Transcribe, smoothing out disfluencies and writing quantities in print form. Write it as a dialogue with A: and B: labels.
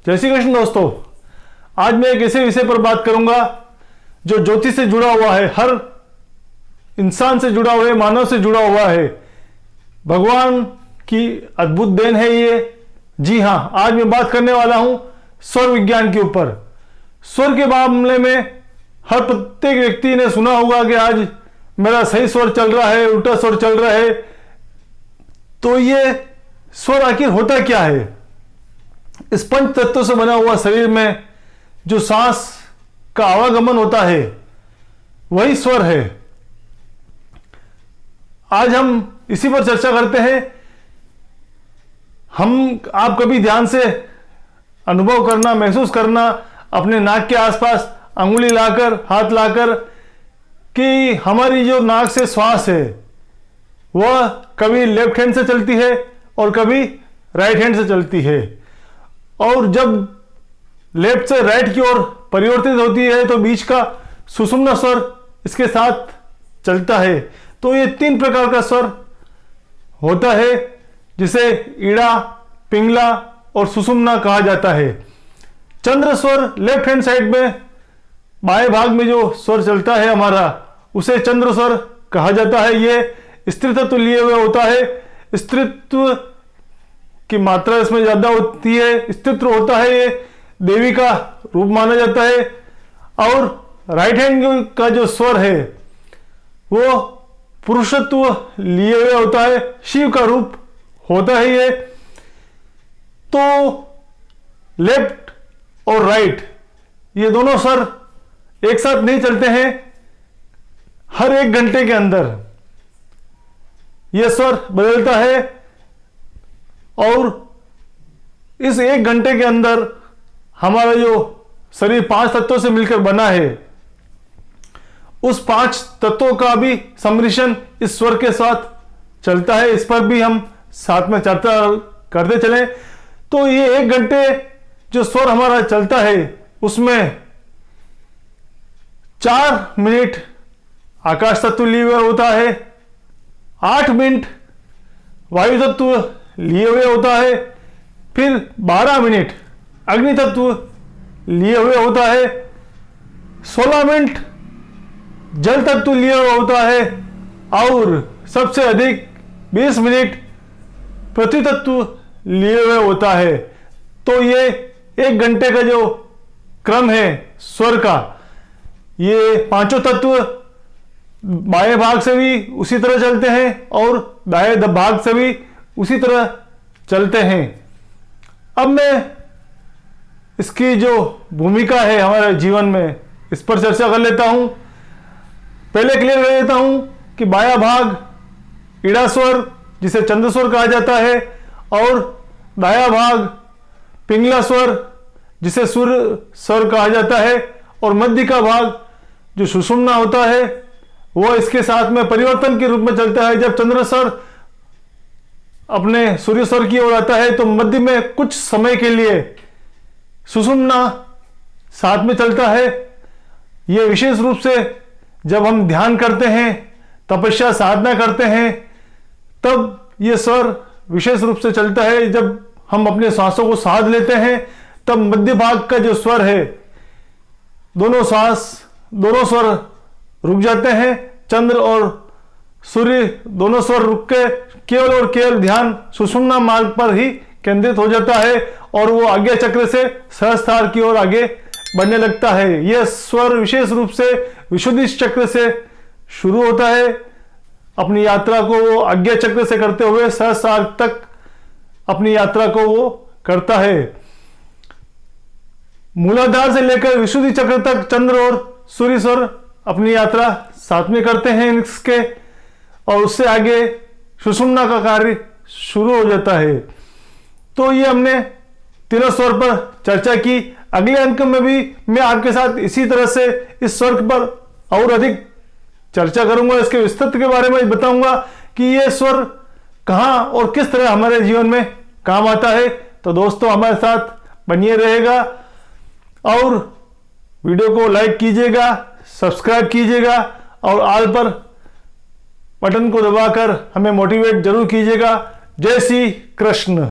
A: जय श्री कृष्ण दोस्तों। आज मैं एक ऐसे विषय पर बात करूंगा जो ज्योतिष से जुड़ा हुआ है, हर इंसान से जुड़ा हुआ है, मानव से जुड़ा हुआ है। भगवान की अद्भुत देन है ये। जी हाँ, आज मैं बात करने वाला हूं स्वर विज्ञान के ऊपर। स्वर के मामले में हर प्रत्येक व्यक्ति ने सुना होगा कि आज मेरा सही स्वर चल रहा है, उल्टा स्वर चल रहा है। तो ये स्वर आखिर होता क्या है? इस पंच तत्वों से बना हुआ शरीर में जो सांस का आवागमन होता है वही स्वर है। आज हम इसी पर चर्चा करते हैं। आप कभी ध्यान से अनुभव करना, महसूस करना अपने नाक के आसपास अंगुली लाकर, हाथ लाकर कि हमारी जो नाक से श्वास है वह कभी लेफ्ट हैंड से चलती है और कभी राइट हैंड से चलती है। और जब लेफ्ट से राइट की ओर परिवर्तित होती है तो बीच का सुषुम्ना स्वर इसके साथ चलता है। तो ये 3 प्रकार का स्वर होता है जिसे ईड़ा, पिंगला और सुषुम्ना कहा जाता है। चंद्र स्वर लेफ्ट हैंड साइड में बाएं भाग में जो स्वर चलता है हमारा, उसे चंद्र स्वर कहा जाता है। ये स्त्रीत्व लिए हुए होता है। स्त्रीत्व की मात्रा इसमें ज्यादा होती है, स्त्रीत्व होता है, ये देवी का रूप माना जाता है। और राइट हैंड का जो स्वर है वो पुरुषत्व लिए हुए होता है, शिव का रूप होता है ये। तो लेफ्ट और राइट ये दोनों स्वर एक साथ नहीं चलते हैं। हर 1 घंटे के अंदर यह स्वर बदलता है और इस 1 घंटे के अंदर हमारा जो शरीर 5 तत्वों से मिलकर बना है, उस 5 तत्वों का भी सम्मिश्रण इस स्वर के साथ चलता है। इस पर भी हम साथ में चर्चा करते चलें। तो ये 1 घंटे जो स्वर हमारा चलता है उसमें 4 मिनट आकाश तत्व लिए हुए होता है, 8 मिनट वायु तत्व लिए हुए होता है, फिर 12 मिनट अग्नि तत्व लिए हुए होता है, 16 मिनट जल तत्व लिए हुए होता है और सबसे अधिक 20 मिनट पृथ्वी तत्व लिए हुए होता है। तो ये 1 घंटे का जो क्रम है स्वर का, ये 5 तत्व बाएं भाग से भी उसी तरह चलते हैं और दाएं भाग से भी उसी तरह चलते हैं। अब मैं इसकी जो भूमिका है हमारे जीवन में, इस पर चर्चा कर लेता हूं। पहले क्लियर कर देता हूं कि बायां भाग ईड़ा स्वर जिसे चंद्र स्वर कहा जाता है और दायां भाग पिंगला स्वर जिसे सूर्य स्वर कहा जाता है और मध्य का भाग जो सुषुम्ना होता है वह इसके साथ में परिवर्तन के रूप में चलता है। जब चंद्र स्वर अपने सूर्य स्वर की ओर आता है तो मध्य में कुछ समय के लिए सुषुम्ना साथ में चलता है। यह विशेष रूप से जब हम ध्यान करते हैं, तपस्या साधना करते हैं, तब यह स्वर विशेष रूप से चलता है। जब हम अपने सांसों को साध लेते हैं तब मध्य भाग का जो स्वर है, दोनों स्वर रुक जाते हैं। चंद्र और सूर्य दोनों स्वर रुक के केवल और केवल ध्यान सुषुम्ना मार्ग पर ही केंद्रित हो जाता है और वो आज्ञा चक्र से सहस्त्रार की ओर आगे बढ़ने लगता है। यह स्वर विशेष रूप से विशुद्धि चक्र से शुरू होता है। अपनी यात्रा को वो आज्ञा चक्र से करते हुए सहस्त्रार तक अपनी यात्रा को वो करता है। मूलाधार से लेकर विशुद्धि चक्र तक चंद्र और सूर्य स्वर अपनी यात्रा साथ में करते हैं इसके, और उससे आगे सुषुम्ना का कार्य शुरू हो जाता है। तो ये हमने तीनों स्वर पर चर्चा की। अगले अंक में भी मैं आपके साथ इसी तरह से इस स्वर पर और अधिक चर्चा करूंगा। इसके विस्तृत के बारे में बताऊंगा कि ये स्वर कहां और किस तरह हमारे जीवन में काम आता है। तो दोस्तों हमारे साथ बनिए रहेगा और वीडियो को लाइक कीजिएगा, सब्सक्राइब कीजिएगा और ऑल पर बटन को दबाकर हमें मोटिवेट जरूर कीजिएगा। जय श्री कृष्ण।